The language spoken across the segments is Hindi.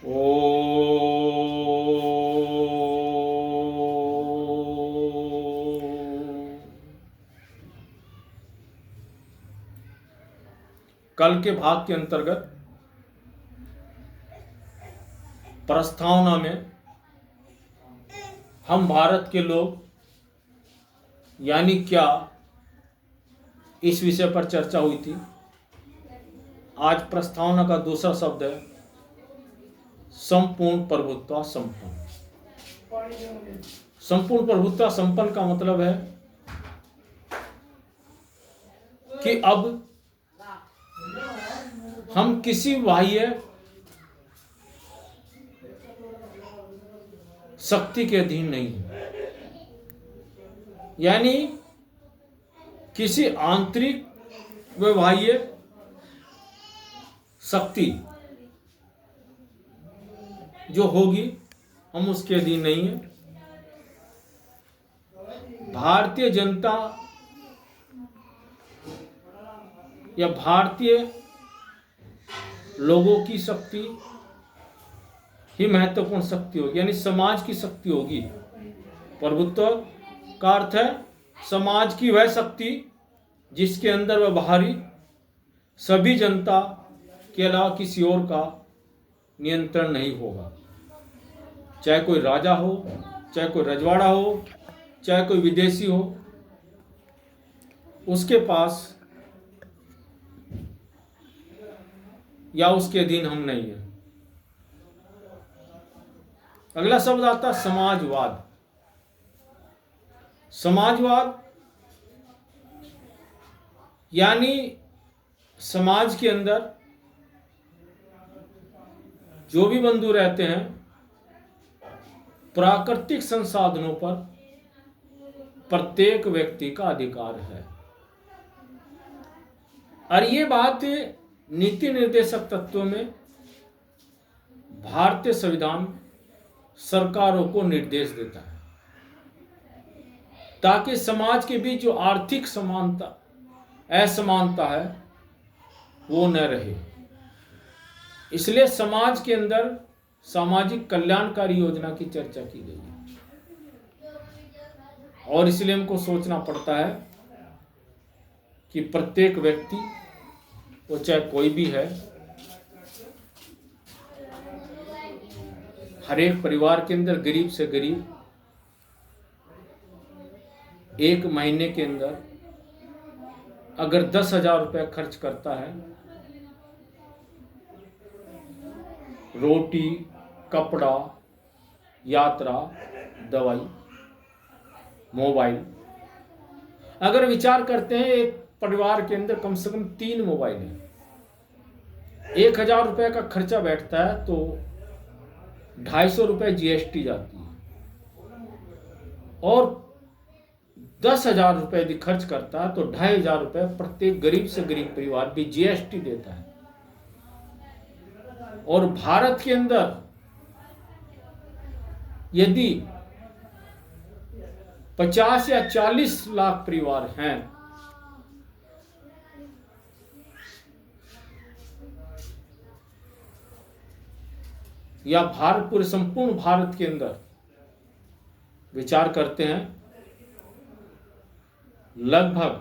ओ कल के भाग के अंतर्गत प्रस्तावना में हम भारत के लोग यानी क्या, इस विषय पर चर्चा हुई थी। आज प्रस्तावना का दूसरा शब्द है संपूर्ण प्रभुत्व संपन्न। संपूर्ण प्रभुत्व संपन्न का मतलब है कि अब हम किसी बाह्य शक्ति के अधीन नहीं है, यानी किसी आंतरिक व बाह्य शक्ति जो होगी हम उसके अधीन नहीं है। भारतीय जनता या भारतीय लोगों की शक्ति ही महत्वपूर्ण शक्ति होगी, यानी समाज की शक्ति होगी। प्रभुत्व का अर्थ है समाज की वह शक्ति जिसके अंदर व बाहरी सभी जनता के अलावा किसी और का नियंत्रण नहीं होगा। चाहे कोई राजा हो, चाहे कोई रजवाड़ा हो, चाहे कोई विदेशी हो, उसके पास या उसके अधीन हम नहीं है। अगला शब्द आता है समाजवाद। समाजवाद यानी समाज के अंदर जो भी बंधु रहते हैं प्राकृतिक संसाधनों पर प्रत्येक व्यक्ति का अधिकार है। और ये बात नीति निर्देशक तत्वों में भारतीय संविधान सरकारों को निर्देश देता है ताकि समाज के बीच जो आर्थिक समानता असमानता है वो न रहे। इसलिए समाज के अंदर सामाजिक कल्याणकारी योजना की चर्चा की गई है और इसलिए हमको सोचना पड़ता है कि प्रत्येक व्यक्ति, वो चाहे कोई भी है, हर एक परिवार के अंदर गरीब से गरीब एक महीने के अंदर अगर 10,000 रुपये खर्च करता है रोटी, कपड़ा, यात्रा, दवाई, मोबाइल, अगर विचार करते हैं एक परिवार के अंदर कम से कम 3 मोबाइल हैं, 1,000 रुपये का खर्चा बैठता है तो 250 रुपये जीएसटी जाती है और 10,000 रुपये यदि खर्च करता है तो 2,500 रुपये प्रत्येक गरीब से गरीब परिवार भी जीएसटी देता है। और भारत के अंदर यदि 50 या 40 लाख परिवार हैं या भारत पूरे संपूर्ण भारत के अंदर विचार करते हैं, लगभग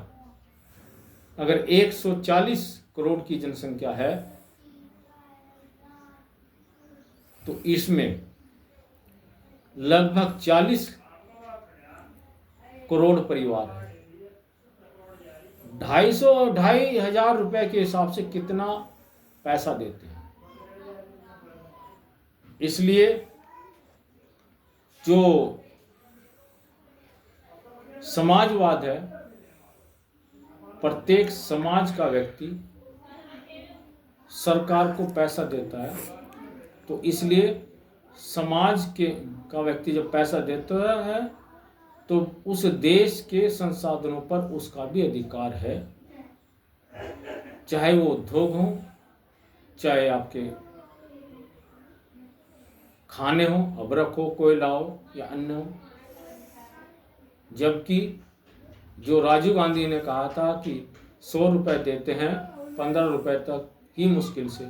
अगर 140 करोड़ की जनसंख्या है तो इसमें लगभग 40 करोड़ परिवार है। 2,500 रुपए के हिसाब से कितना पैसा देते हैं। इसलिए जो समाजवाद है, प्रत्येक समाज का व्यक्ति सरकार को पैसा देता है, तो इसलिए समाज का व्यक्ति जब पैसा देता है तो उस देश के संसाधनों पर उसका भी अधिकार है, चाहे वो उद्योग हो, चाहे आपके खाने हो, अबरख हो, कोयला हो या अन्न हो। जबकि जो राजीव गांधी ने कहा था कि 100 रुपये देते हैं 15 रुपये तक ही मुश्किल से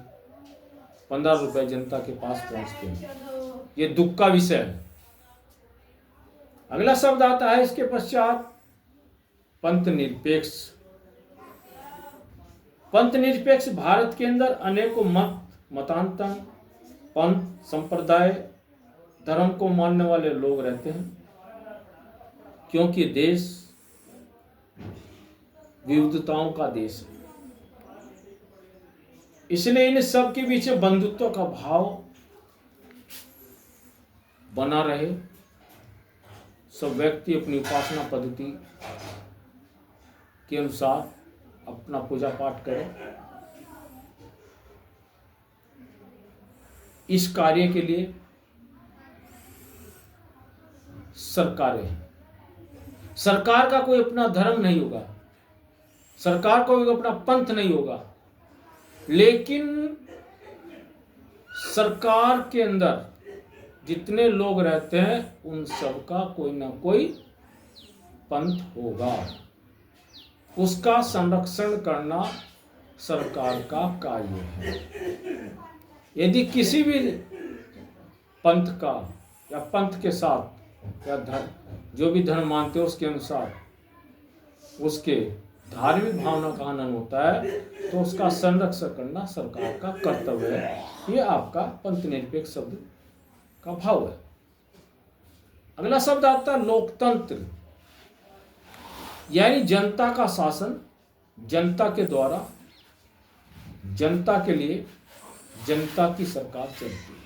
₹15 जनता के पास पहुंचते हैं। ये दुख का विषय है। अगला शब्द आता है इसके पश्चात पंथ निरपेक्ष। पंथ निरपेक्ष भारत के अंदर अनेकों मतांतर, पंथ, संप्रदाय, धर्म को मानने वाले लोग रहते हैं, क्योंकि देश विविधताओं का देश है। इसलिए इन सब के बीच बंधुत्व का भाव बना रहे। सब व्यक्ति अपनी उपासना पद्धति के अनुसार अपना पूजा पाठ करें। इस कार्य के लिए सरकारें हैं। सरकार का कोई अपना धर्म नहीं होगा, सरकार का कोई अपना पंथ नहीं होगा, लेकिन सरकार के अंदर जितने लोग रहते हैं उन सबका कोई ना कोई पंथ होगा। उसका संरक्षण करना सरकार का कार्य है। यदि किसी भी पंथ का या पंथ के साथ या धर्म, जो भी धर्म मानते हो उसके अनुसार उसके धार्मिक भावना का आनंद होता है, तो उसका संरक्षण करना सरकार का कर्तव्य है। ये आपका पंथ निरपेक्ष शब्द का भाव है। अगला शब्द आता है लोकतंत्र, यानी जनता का शासन, जनता के द्वारा, जनता के लिए, जनता की सरकार चलती है।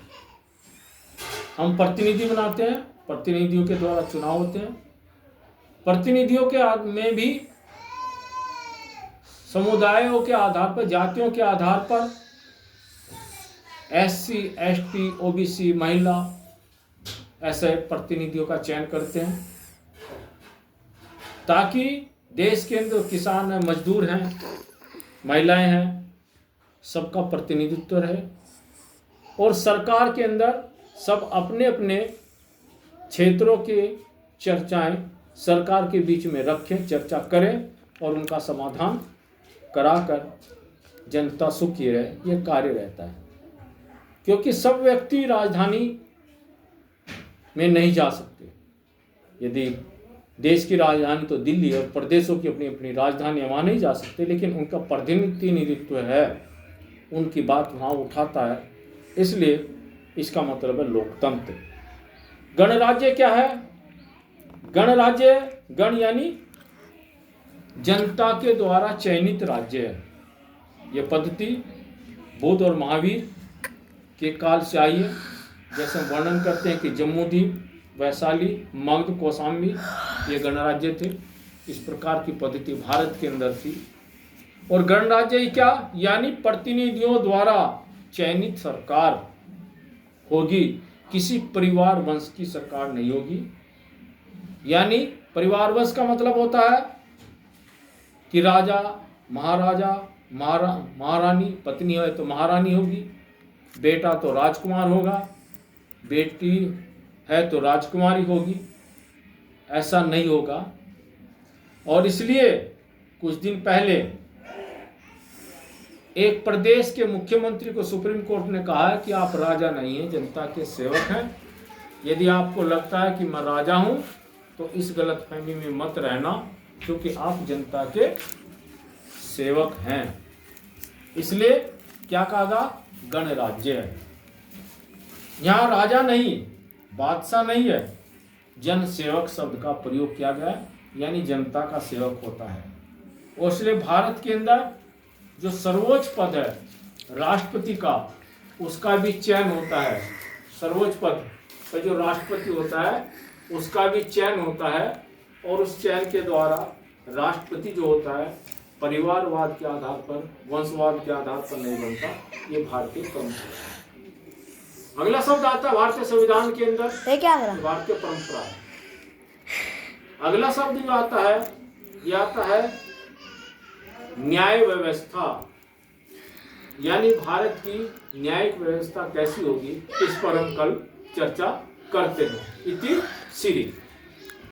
हम प्रतिनिधि बनाते हैं, प्रतिनिधियों के द्वारा चुनाव होते हैं। प्रतिनिधियों के में भी समुदायों के आधार पर, जातियों के आधार पर SC, ST, OBC, महिला, ऐसे प्रतिनिधियों का चयन करते हैं, ताकि देश के अंदर किसान हैं, मजदूर हैं, महिलाएं हैं, सबका प्रतिनिधित्व रहे। और सरकार के अंदर सब अपने अपने क्षेत्रों के चर्चाएं सरकार के बीच में रखें, चर्चा करें और उनका समाधान कराकर जनता सुखी रहे। यह कार्य रहता है, क्योंकि सब व्यक्ति राजधानी में नहीं जा सकते। यदि देश की राजधानी तो दिल्ली और प्रदेशों की अपनी अपनी राजधानी, वहाँ नहीं जा सकते, लेकिन उनका प्रतिनिधित्व है, उनकी बात वहाँ उठाता है। इसलिए इसका मतलब है लोकतंत्र। गणराज्य क्या है? गणराज्य, गण यानी जनता के द्वारा चयनित राज्य है। यह पद्धति बुद्ध और महावीर के काल से आई है। जैसे हम वर्णन करते हैं कि जम्मूद्वीप, वैशाली, मगध, कौशाम्बी ये गणराज्य थे। इस प्रकार की पद्धति भारत के अंदर थी। और गणराज्य क्या? यानी प्रतिनिधियों द्वारा चयनित सरकार होगी, किसी परिवार वंश की सरकार नहीं होगी। यानी परिवार वंश का मतलब होता है कि राजा, महाराजा, महारानी, पत्नी है तो महारानी होगी, बेटा तो राजकुमार होगा, बेटी है तो राजकुमारी होगी। ऐसा नहीं होगा। और इसलिए कुछ दिन पहले एक प्रदेश के मुख्यमंत्री को सुप्रीम कोर्ट ने कहा है कि आप राजा नहीं हैं, जनता के सेवक हैं। यदि आपको लगता है कि मैं राजा हूं तो इस गलतफहमी में मत रहना, क्योंकि आप जनता के सेवक हैं। इसलिए क्या कहा? गणराज्य है। यहाँ राजा नहीं, बादशाह नहीं है, जन सेवक शब्द का प्रयोग किया गया है, यानी जनता का सेवक होता है। और इसलिए भारत के अंदर जो सर्वोच्च पद है राष्ट्रपति का, उसका भी चयन होता है। सर्वोच्च पद का जो राष्ट्रपति होता है उसका भी चयन होता है। और उस चयन के द्वारा राष्ट्रपति जो होता है परिवारवाद के आधार पर, वंशवाद के आधार पर नहीं बनता। ये भारतीय परंपरा है। अगला शब्द आता है भारतीय संविधान के अंदर, भारतीय परंपरा है। अगला शब्द जो आता है ये आता है न्याय व्यवस्था, यानी भारत की न्यायिक व्यवस्था कैसी होगी, इस पर हम कल चर्चा करते हैं। इति श्री।